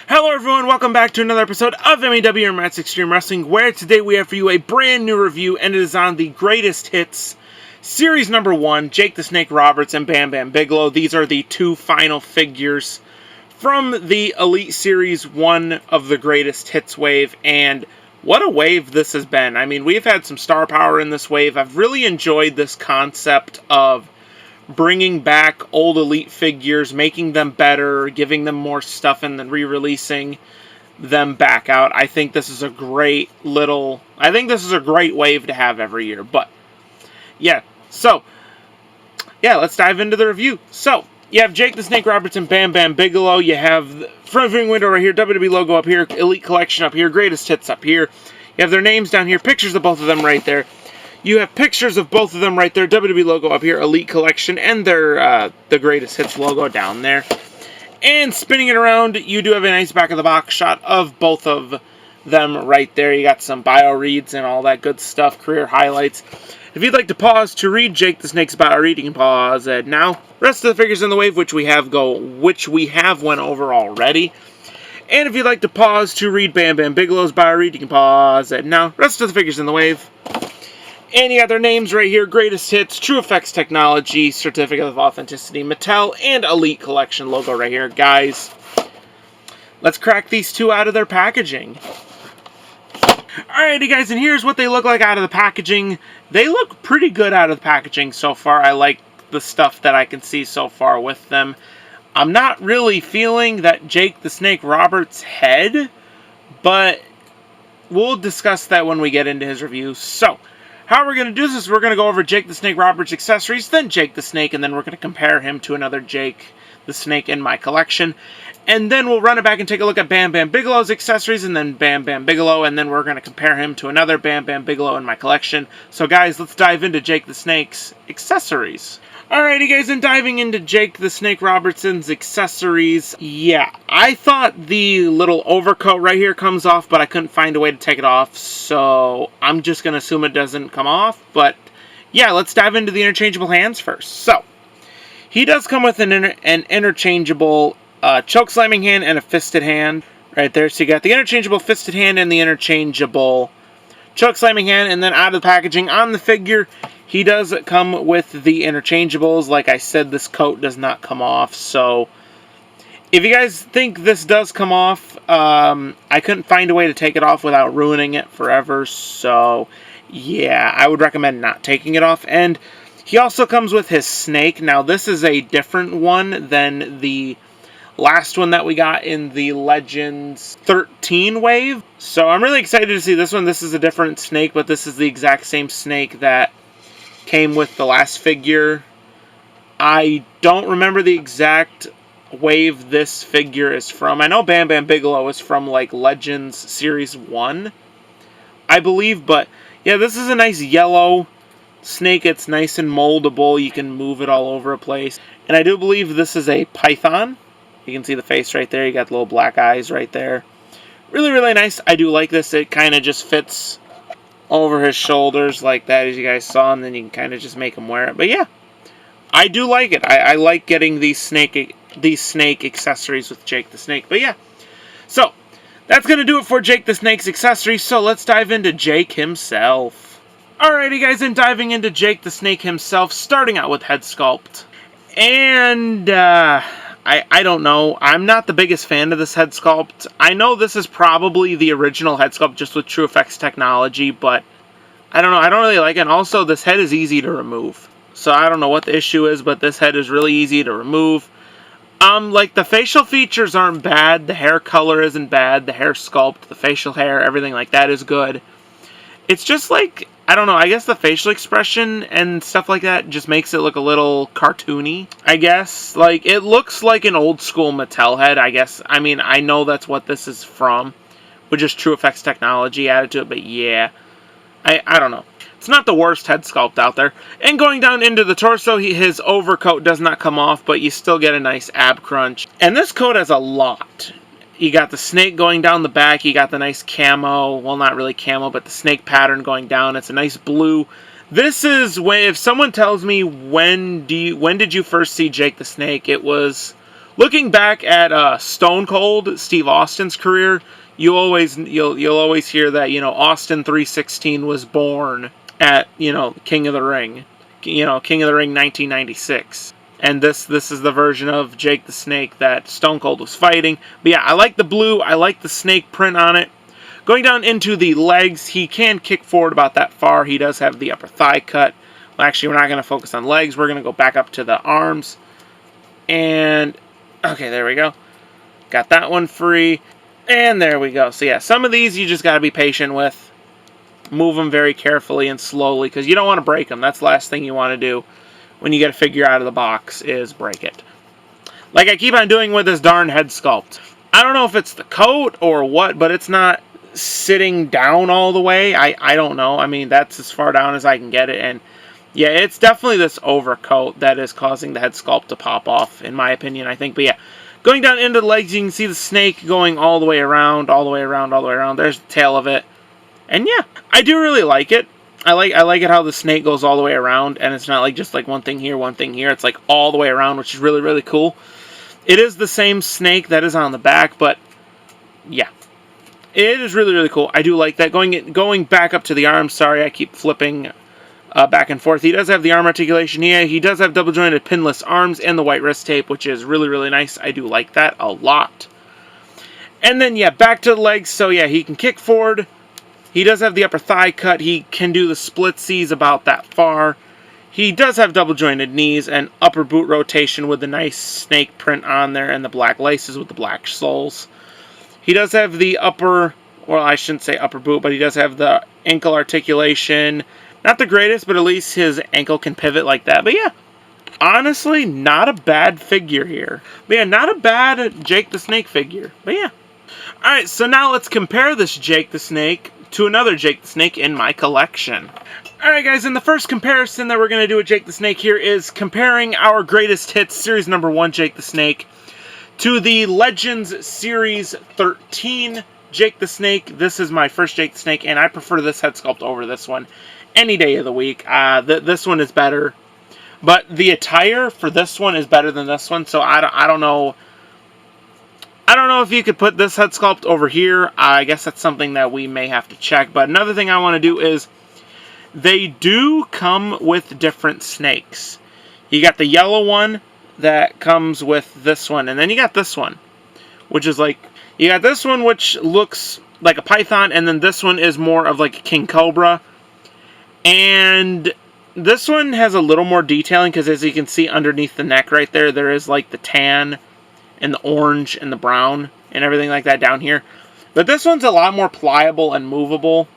Hello everyone, welcome back to another episode of MEW or Matt's Extreme Wrestling, where today we have for you a brand new review, and it is on the Greatest Hits, Series number 1, Jake the Snake Roberts and Bam Bam Bigelow. These are the two final figures from the Elite Series 1 of the Greatest Hits wave, and what a wave this has been. I mean, we've had some star power in this wave. I've really enjoyed this concept of bringing back old Elite figures, making them better, giving them more stuff, and then re-releasing them back out. I think this is a great wave to have every year. But yeah, let's dive into the review. So you have Jake the Snake Roberts and Bam Bam Bigelow. You have the front viewing window right here, WWE logo up here, Elite Collection up here, Greatest Hits up here. You have their names down here, pictures of both of them right there. You have pictures of both of them right there, WWE logo up here, Elite Collection, and their the Greatest Hits logo down there. And spinning it around, you do have a nice back of the box shot of both of them right there. You got some bio reads and all that good stuff, career highlights. If you'd like to pause to read Jake the Snake's bio read, you can pause it now. Rest of the figures in the wave, which we have went over already. And if you'd like to pause to read Bam Bam Bigelow's bio read, you can pause it now. Rest of the figures in the wave. And you got their names right here, Greatest Hits, True Effects Technology, Certificate of Authenticity, Mattel, and Elite Collection logo right here. Guys, let's crack these two out of their packaging. Alrighty guys, and here's what they look like out of the packaging. They look pretty good out of the packaging so far. I like the stuff that I can see so far with them. I'm not really feeling that Jake the Snake Roberts head, but we'll discuss that when we get into his review. So, how we're going to do this is we're going to go over Jake the Snake Roberts accessories, then Jake the Snake, and then we're going to compare him to another Jake the Snake in my collection. And then we'll run it back and take a look at Bam Bam Bigelow's accessories, and then Bam Bam Bigelow, and then we're going to compare him to another Bam Bam Bigelow in my collection. So guys, let's dive into Jake the Snake's accessories. Alrighty guys, and diving into Jake the Snake Robertson's accessories, yeah, I thought the little overcoat right here comes off, but I couldn't find a way to take it off, so I'm just going to assume it doesn't come off, but yeah, let's dive into the interchangeable hands first. So, he does come with an interchangeable choke slamming hand and a fisted hand right there, so you got the interchangeable fisted hand and the interchangeable choke slamming hand, and then out of the packaging on the figure, he does come with the interchangeables. Like I said, this coat does not come off, so if you guys think this does come off, I couldn't find a way to take it off without ruining it forever, so yeah, I would recommend not taking it off. And he also comes with his snake. Now, this is a different one than the last one that we got in the Legends 13 wave, so I'm really excited to see this one. This is a different snake, but this is the exact same snake that came with the last figure. I don't remember the exact wave this figure is from. I know Bam Bam Bigelow is from like Legends Series 1, I believe, but yeah, this is a nice yellow snake. It's nice and moldable. You can move it all over a place. And I do believe this is a python. You can see the face right there. You got the little black eyes right there. Really, really nice. I do like this. It kind of just fits over his shoulders like that, as you guys saw, and then you can kind of just make him wear it. But yeah, I do like it. I like getting these snake accessories with Jake the Snake. But yeah, so that's going to do it for Jake the Snake's accessories. So let's dive into Jake himself. Alrighty guys, and diving into Jake the Snake himself, starting out with head sculpt. And I don't know. I'm not the biggest fan of this head sculpt. I know this is probably the original head sculpt just with True Effects technology, but I don't know. I don't really like it. And also, this head is easy to remove. So I don't know what the issue is, but this head is really easy to remove. Like, the facial features aren't bad. The hair color isn't bad. The hair sculpt, the facial hair, everything like that is good. It's just like, I don't know, I guess the facial expression and stuff like that just makes it look a little cartoony, I guess. Like, it looks like an old school Mattel head, I guess. I mean, I know that's what this is from, with just True Effects technology added to it, but yeah, I don't know. It's not the worst head sculpt out there. And going down into the torso, his overcoat does not come off, but you still get a nice ab crunch. And this coat has a lot. You got the snake going down the back. You got the nice camo. Well, not really camo, but the snake pattern going down. It's a nice blue. This is when, if someone tells me when did you first see Jake the Snake, it was Looking back at Stone Cold Steve Austin's career, you'll always hear that, you know, Austin 316 was born at, you know, King of the Ring. You know, King of the Ring 1996. And this is the version of Jake the Snake that Stone Cold was fighting. But yeah, I like the blue. I like the snake print on it. Going down into the legs, he can kick forward about that far. He does have the upper thigh cut. Well, actually, we're not going to focus on legs. We're going to go back up to the arms. And, okay, there we go. Got that one free. And there we go. So yeah, some of these you just got to be patient with. Move them very carefully and slowly, because you don't want to break them. That's the last thing you want to do when you get a figure out of the box, is break it. Like I keep on doing with this darn head sculpt. I don't know if it's the coat or what, but it's not sitting down all the way. I don't know. I mean, that's as far down as I can get it. And yeah, it's definitely this overcoat that is causing the head sculpt to pop off, in my opinion, I think. But yeah, going down into the legs, you can see the snake going all the way around, all the way around, all the way around. There's the tail of it. And yeah, I do really like it. I like it how the snake goes all the way around, and it's not like just like one thing here, one thing here. It's like all the way around, which is really, really cool. It is the same snake that is on the back, but yeah, it is really, really cool. I do like that. Going back up to the arms, sorry, I keep flipping back and forth. He does have the arm articulation here. He does have double jointed pinless arms and the white wrist tape, which is really, really nice. I do like that a lot. And then, yeah, back to the legs. So yeah, he can kick forward. He does have the upper thigh cut. He can do the splitsies about that far. He does have double jointed knees and upper boot rotation with the nice snake print on there and the black laces with the black soles. He does have the upper, well, I shouldn't say upper boot, but he does have the ankle articulation. Not the greatest, but at least his ankle can pivot like that. But yeah, honestly, not a bad figure here. But yeah, not a bad Jake the Snake figure. But yeah. Alright, so now let's compare this Jake the Snake to another Jake the Snake in my collection. Alright guys, and the first comparison that we're going to do with Jake the Snake here is comparing our Greatest Hits Series number 1 Jake the Snake to the Legends Series 13 Jake the Snake. This is my first Jake the Snake, and I prefer this head sculpt over this one any day of the week. This one is better, but the attire for this one is better than this one, so I don't know. I don't know if you could put this head sculpt over here. I guess that's something that we may have to check. But another thing I want to do is, they do come with different snakes. You got the yellow one that comes with this one. And then you got this one, which is like, you got this one which looks like a python. And then this one is more of like a king cobra. And this one has a little more detailing, because as you can see underneath the neck right there, there is like the tan and the orange and the brown and everything like that down here. But this one's a lot more pliable and movable.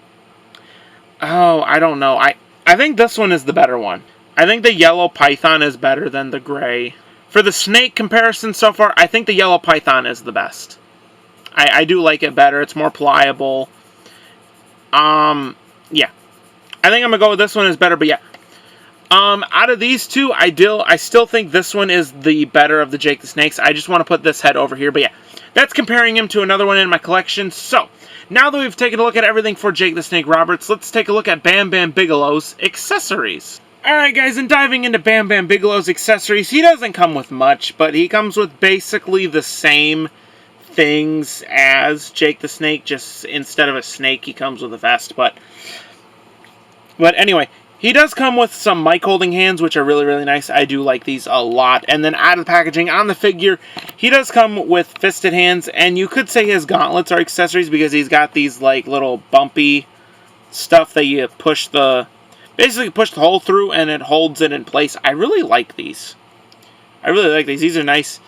Oh, I don't know. I think this one is the better one. I think the yellow python is better than the gray. For the snake comparison so far, I think the yellow python is the best. I do like it better. It's more pliable. Yeah. I think I'm going to go with this one is better, but yeah. Out of these two, I still think this one is the better of the Jake the Snakes. I just want to put this head over here. But yeah, that's comparing him to another one in my collection. So, now that we've taken a look at everything for Jake the Snake Roberts, let's take a look at Bam Bam Bigelow's accessories. Alright guys, and diving into Bam Bam Bigelow's accessories, he doesn't come with much, but he comes with basically the same things as Jake the Snake, just instead of a snake, he comes with a vest. But anyway, he does come with some mic holding hands, which are really, really nice. I do like these a lot. And then out of the packaging on the figure, he does come with fisted hands. And you could say his gauntlets are accessories, because he's got these like little bumpy stuff that you basically push the hole through and it holds it in place. I really like these. I really like these. These are nice.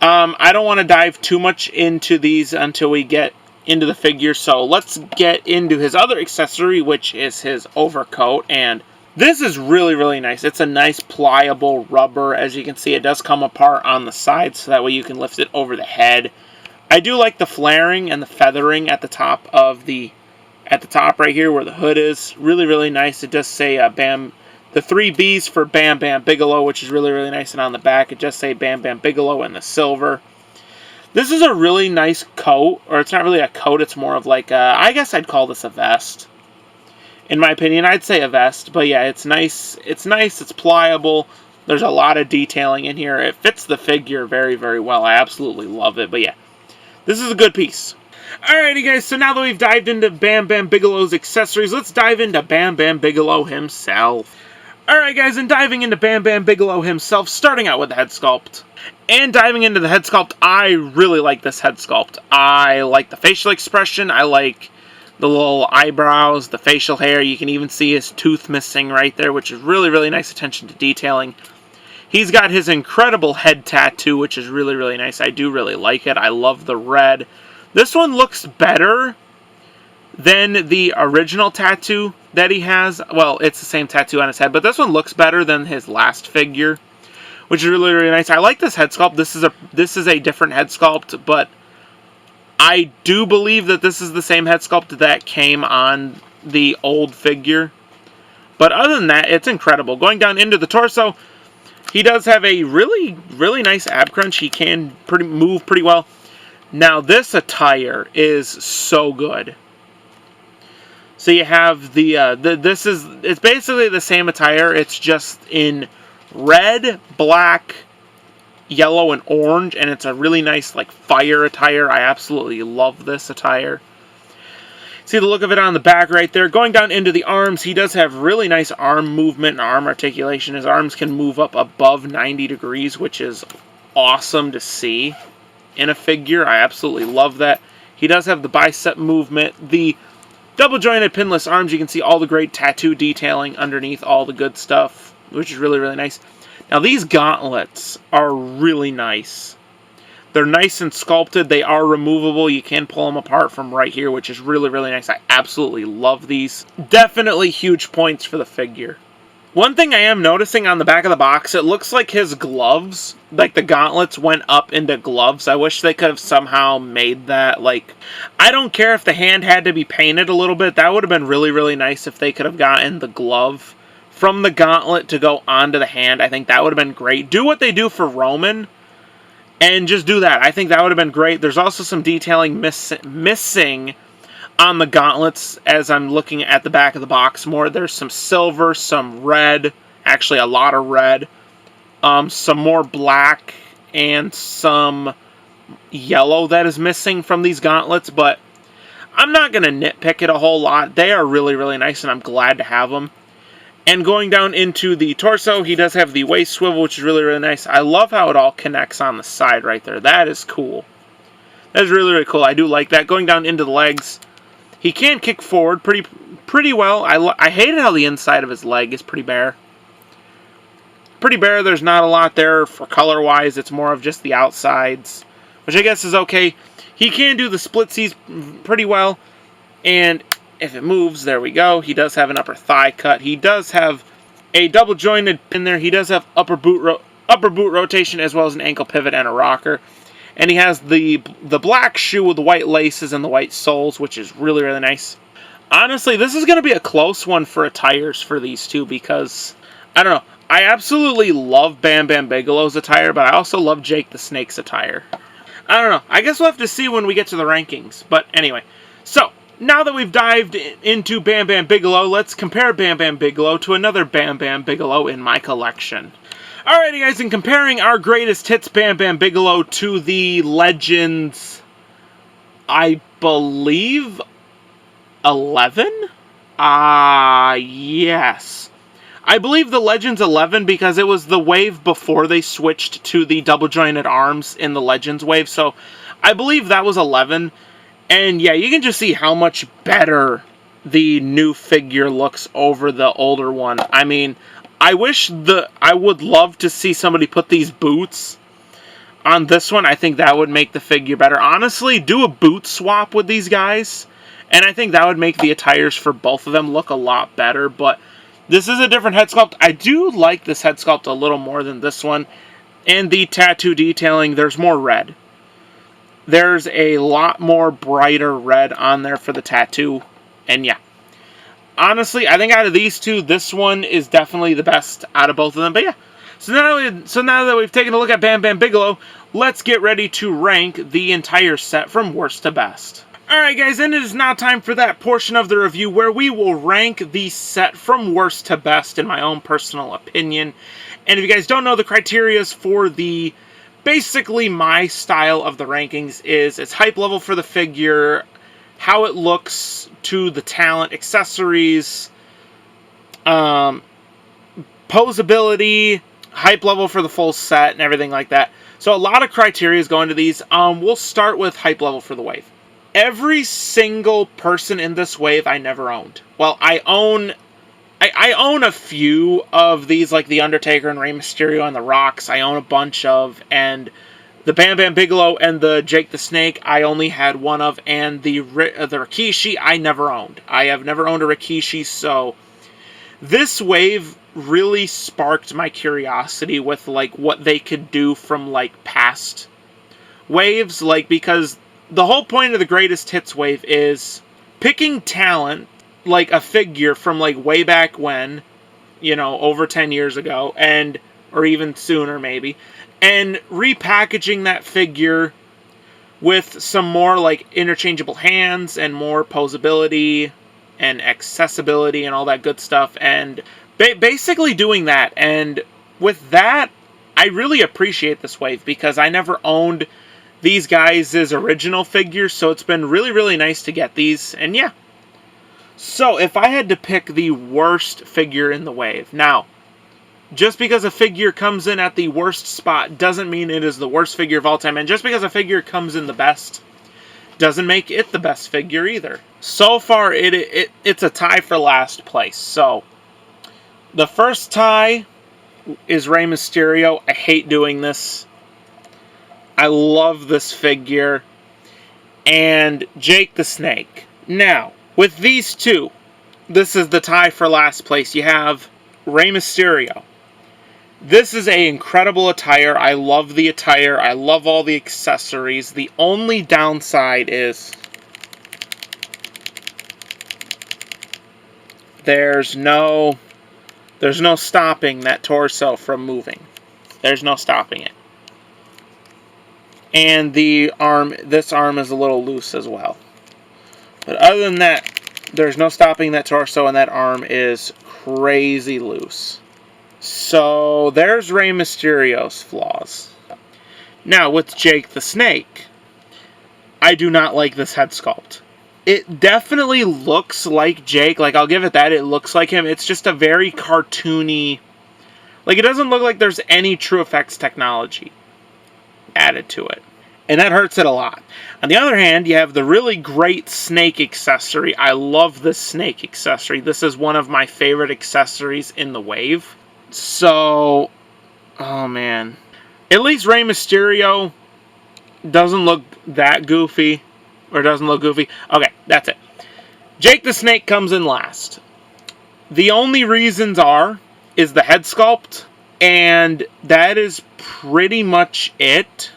I don't want to dive too much into these until we get into the figure, so let's get into his other accessory, which is his overcoat. And this is really, really nice. It's a nice pliable rubber. As you can see, it does come apart on the side, so that way you can lift it over the head. I do like the flaring and the feathering at the top right here where the hood is. Really, really nice. It does say the 3 B's for Bam Bam Bigelow, which is really, really nice. And on the back, it does say Bam Bam Bigelow in the silver. This is a really nice coat, or it's not really a coat, it's more of like I guess I'd call this a vest. In my opinion, I'd say a vest, but yeah, it's nice, it's pliable. There's a lot of detailing in here. It fits the figure very, very well. I absolutely love it. But yeah, this is a good piece. Alrighty guys, so now that we've dived into Bam Bam Bigelow's accessories, let's dive into Bam Bam Bigelow himself. Alright guys, and diving into Bam Bam Bigelow himself, starting out with the head sculpt. And diving into the head sculpt, I really like this head sculpt. I like the facial expression, I like the little eyebrows, the facial hair. You can even see his tooth missing right there, which is really, really nice attention to detailing. He's got his incredible head tattoo, which is really, really nice. I do really like it. I love the red. This one looks better than the original tattoo that he has. Well, it's the same tattoo on his head, but this one looks better than his last figure, which is really, really nice. I like this head sculpt. This is a different head sculpt, but I do believe that this is the same head sculpt that came on the old figure. But other than that, it's incredible. Going down into the torso, he does have a really, really nice ab crunch. He can move pretty well. Now, this attire is so good. So you have it's basically the same attire. It's just in red, black, yellow, and orange, and it's a really nice, like, fire attire. I absolutely love this attire. See the look of it on the back right there. Going down into the arms, he does have really nice arm movement and arm articulation. His arms can move up above 90 degrees, which is awesome to see in a figure. I absolutely love that. He does have the bicep movement. The double jointed pinless arms, you can see all the great tattoo detailing underneath, all the good stuff, which is really, really nice. Now these gauntlets are really nice. They're nice and sculpted. They are removable. You can pull them apart from right here, which is really, really nice. I absolutely love these. Definitely huge points for the figure. One thing I am noticing on the back of the box, it looks like his gloves, like the gauntlets went up into gloves. I wish they could have somehow made that, like, I don't care if the hand had to be painted a little bit. That would have been really, really nice if they could have gotten the glove from the gauntlet to go onto the hand. I think that would have been great. Do what they do for Roman, and just do that. I think that would have been great. There's also some detailing missing on the gauntlets as I'm looking at the back of the box more. There's some silver, some red, actually a lot of red, some more black, and some yellow that is missing from these gauntlets, but I'm not going to nitpick it a whole lot. They are really, really nice, and I'm glad to have them. And going down into the torso, he does have the waist swivel, which is really, really nice. I love how it all connects on the side right there. That is cool. That is really, really cool. I do like that. Going down into the legs, he can kick forward pretty well. I hated how the inside of his leg is pretty bare. Pretty bare. There's not a lot there for color-wise. It's more of just the outsides, which I guess is okay. He can do the splitsies pretty well. And if it moves, there we go. He does have an upper thigh cut. He does have a double jointed pin there. He does have upper boot rotation as well as an ankle pivot and a rocker. And he has the black shoe with the white laces and the white soles, which is really, really nice. Honestly, this is going to be a close one for attires for these two because, I don't know, I absolutely love Bam Bam Bigelow's attire, but I also love Jake the Snake's attire. I don't know. I guess we'll have to see when we get to the rankings. But anyway, so now that we've dived into Bam Bam Bigelow, let's compare Bam Bam Bigelow to another Bam Bam Bigelow in my collection. Alrighty guys, in comparing our greatest hits Bam Bam Bigelow to the Legends, I believe 11? Yes. I believe the Legends 11 because it was the wave before they switched to the double jointed arms in the Legends wave, so I believe that was 11. And yeah, you can just see how much better the new figure looks over the older one. I mean, I would love to see somebody put these boots on this one. I think that would make the figure better. Honestly, do a boot swap with these guys, and I think that would make the attires for both of them look a lot better. But this is a different head sculpt. I do like this head sculpt a little more than this one. And the tattoo detailing, there's more red. There's a lot more brighter red on there for the tattoo. And yeah. Honestly, I think out of these two, this one is definitely the best out of both of them. But yeah, so now that we've taken a look at Bam Bam Bigelow, let's get ready to rank the entire set from worst to best. Alright guys, and it is now time for that portion of the review where we will rank the set from worst to best in my own personal opinion. And if you guys don't know, the criterias for the, basically my style of the rankings is its hype level for the figure, how it looks to the talent, accessories, posability, hype level for the full set, and everything like that. So a lot of criteria go into these. We'll start with hype level for the wave. Every single person in this wave I never owned. Well, I own a few of these, like the Undertaker and Rey Mysterio and the Rocks. I own a bunch of, and the Bam Bam Bigelow and the Jake the Snake I only had one of, and the Rikishi I never owned. I have never owned a Rikishi, so this wave really sparked my curiosity with like what they could do from like past waves, like because the whole point of the Greatest Hits wave is picking talent, like a figure from like way back when, you know, over 10 years ago, and or even sooner maybe, and repackaging that figure with some more like interchangeable hands and more posability and accessibility and all that good stuff, and basically doing that. And with that, I really appreciate this wave because I never owned these guys' original figures, so it's been really, really nice to get these. And yeah. So, if I had to pick the worst figure in the wave, now, just because a figure comes in at the worst spot doesn't mean it is the worst figure of all time, and just because a figure comes in the best doesn't make it the best figure either. So far, it's a tie for last place. So, the first tie is Rey Mysterio. I hate doing this. I love this figure. And Jake the Snake. Now, with these two, this is the tie for last place. You have Rey Mysterio. This is an incredible attire. I love the attire. I love all the accessories. The only downside is there's no stopping that torso from moving. There's no stopping it. And the arm, this arm is a little loose as well. But other than that, there's no stopping that torso, and that arm is crazy loose. So there's Rey Mysterio's flaws. Now with Jake the Snake, I do not like this head sculpt. It definitely looks like Jake, like I'll give it that, it looks like him. It's just a very cartoony, like it doesn't look like there's any true effects technology added to it. And that hurts it a lot. On the other hand, you have the really great snake accessory. I love this snake accessory. This is one of my favorite accessories in the wave. So, oh man. At least Rey Mysterio doesn't look that goofy. Or doesn't look goofy. Okay, that's it. Jake the Snake comes in last. The only reasons is the head sculpt. And that is pretty much it.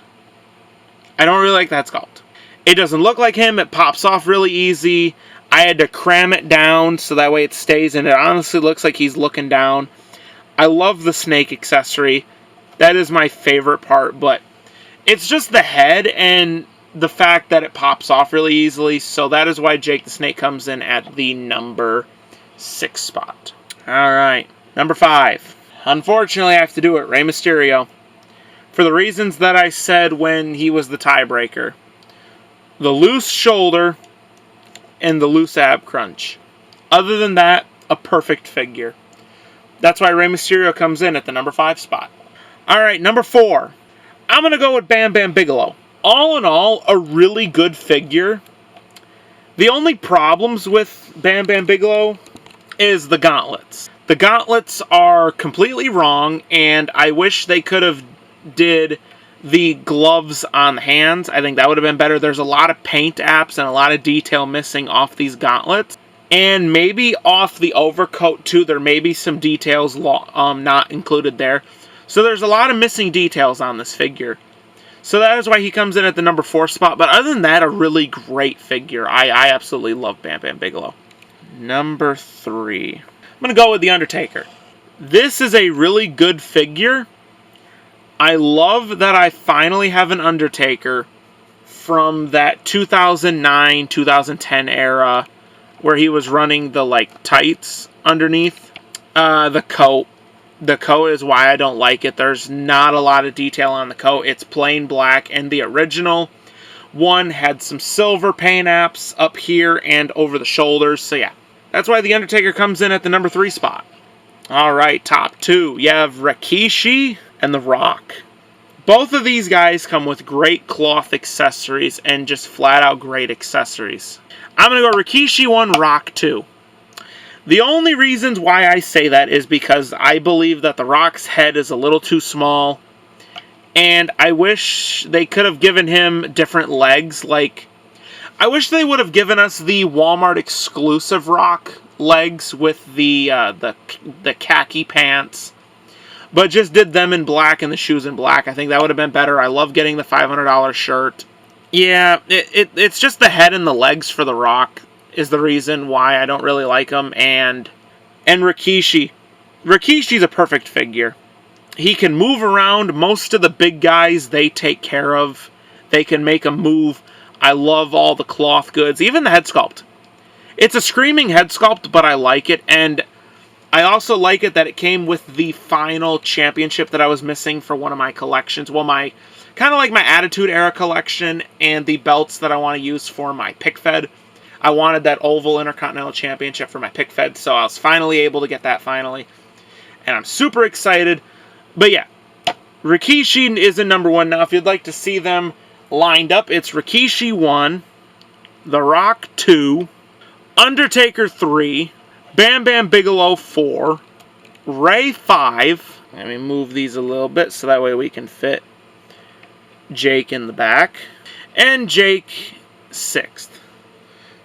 I don't really like the head sculpt. It doesn't look like him. It pops off really easy. I had to cram it down so that way it stays, and it honestly looks like he's looking down. I love the snake accessory. That is my favorite part, but it's just the head and the fact that it pops off really easily, so that is why Jake the Snake comes in at the number 6 spot. Alright, number 5. Unfortunately, I have to do it. Rey Mysterio. For the reasons that I said when he was the tiebreaker. The loose shoulder and the loose ab crunch. Other than that, a perfect figure. That's why Rey Mysterio comes in at the number 5 spot. Alright, number 4. I'm going to go with Bam Bam Bigelow. All in all, a really good figure. The only problems with Bam Bam Bigelow is the gauntlets. The gauntlets are completely wrong, and I wish they could have did the gloves on the hands. I think that would have been better. There's a lot of paint apps and a lot of detail missing off these gauntlets. And maybe off the overcoat too, there may be some details not included there. So there's a lot of missing details on this figure. So that is why he comes in at the number 4 spot. But other than that, a really great figure. I absolutely love Bam Bam Bigelow. Number 3. I'm going to go with the Undertaker. This is a really good figure. I love that I finally have an Undertaker from that 2009, 2010 era where he was running the, like, tights underneath. The coat. The coat is why I don't like it. There's not a lot of detail on the coat. It's plain black, and the original one had some silver paint apps up here and over the shoulders. So yeah, that's why The Undertaker comes in at the number 3 spot. Alright, top 2. You have Rikishi and The Rock. Both of these guys come with great cloth accessories and just flat out great accessories. I'm going to go Rikishi 1, Rock 2. The only reasons why I say that is because I believe that The Rock's head is a little too small, and I wish they could have given him different legs. Like, I wish they would have given us the Walmart exclusive Rock legs with the khaki pants, but just did them in black and the shoes in black. I think that would have been better. I love getting the $500 shirt. Yeah, it's just the head and the legs for The Rock is the reason why I don't really like him. And Rikishi. Rikishi's a perfect figure. He can move around. Most of the big guys they take care of. They can make him move. I love all the cloth goods. Even the head sculpt. It's a screaming head sculpt, but I like it. And I also like it that it came with the final championship that I was missing for one of my collections. Well, my kind of like my Attitude Era collection and the belts that I want to use for my pick fed. I wanted that Oval Intercontinental Championship for my pick fed, so I was finally able to get that finally. And I'm super excited. But yeah, Rikishi is in number 1. Now, if you'd like to see them lined up, it's Rikishi 1, The Rock 2, Undertaker 3, Bam Bam Bigelow 4, Ray 5. Let me move these a little bit so that way we can fit Jake in the back. And Jake 6th.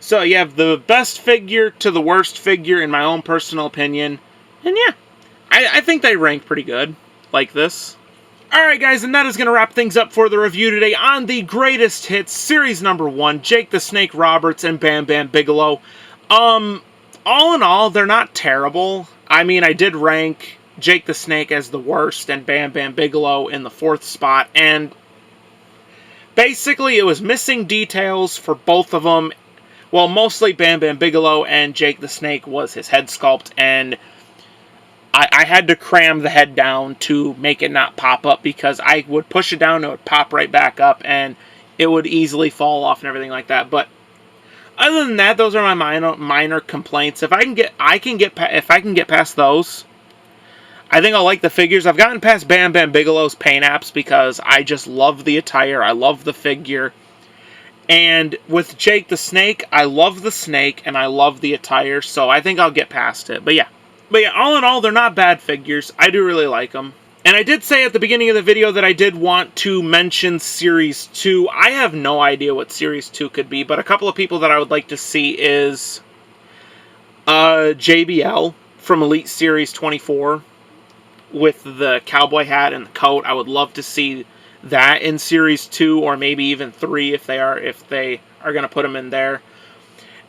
So you have the best figure to the worst figure in my own personal opinion. And yeah, I think they rank pretty good like this. Alright guys, and that is going to wrap things up for the review today on the Greatest Hits Series number 1, Jake the Snake Roberts and Bam Bam Bigelow. All in all, they're not terrible. I mean, I did rank Jake the Snake as the worst and Bam Bam Bigelow in the 4th spot. And basically, it was missing details for both of them. Well, mostly Bam Bam Bigelow, and Jake the Snake was his head sculpt, and I had to cram the head down to make it not pop up, because I would push it down and it would pop right back up, and it would easily fall off and everything like that. But other than that, those are my minor complaints. If I can get past those, I think I'll like the figures. I've gotten past Bam Bam Bigelow's paint apps because I just love the attire. I love the figure. And with Jake the Snake, I love the snake and I love the attire, so I think I'll get past it. But yeah, all in all, they're not bad figures. I do really like them. And I did say at the beginning of the video that I did want to mention Series 2. I have no idea what Series 2 could be, but a couple of people that I would like to see is JBL from Elite Series 24 with the cowboy hat and the coat. I would love to see that in Series 2 or maybe even 3 if they are going to put them in there.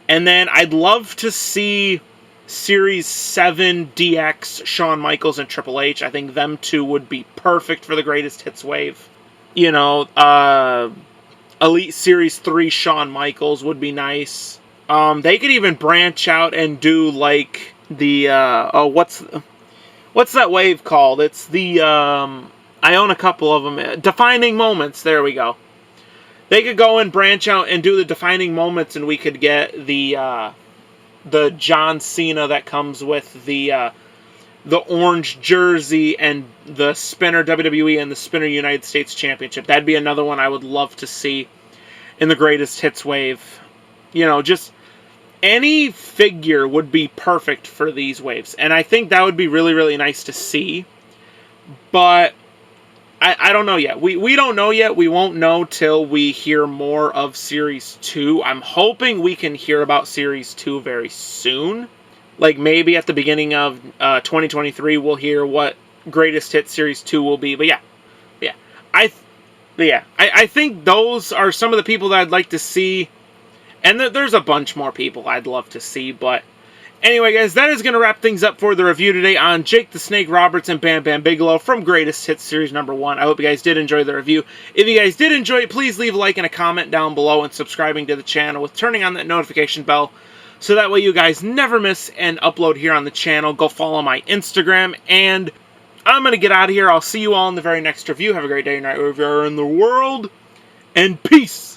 And then I'd love to see Series 7 DX, Shawn Michaels and Triple H. I think them two would be perfect for the Greatest Hits wave. You know, Elite Series 3 Shawn Michaels would be nice. They could even branch out and do like the what's that wave called? It's the I own a couple of them. Defining Moments. There we go. They could go and branch out and do the Defining Moments, and we could get the John Cena that comes with the orange jersey and the Spinner WWE and the Spinner United States Championship. That'd be another one I would love to see in the Greatest Hits wave. You know, just any figure would be perfect for these waves. And I think that would be really, really nice to see. But I don't know yet. We don't know yet. We won't know till we hear more of Series 2. I'm hoping we can hear about Series 2 very soon. Like maybe at the beginning of 2023 we'll hear what Greatest Hits Series 2 will be. But I think those are some of the people that I'd like to see. And there's a bunch more people I'd love to see. But Anyway, guys, that is going to wrap things up for the review today on Jake the Snake Roberts and Bam Bam Bigelow from Greatest Hits Series number 1. I hope you guys did enjoy the review. If you guys did enjoy it, please leave a like and a comment down below and subscribing to the channel with turning on that notification bell so that way you guys never miss an upload here on the channel. Go follow my Instagram, and I'm going to get out of here. I'll see you all in the very next review. Have a great day, night, wherever you are in the world, and peace!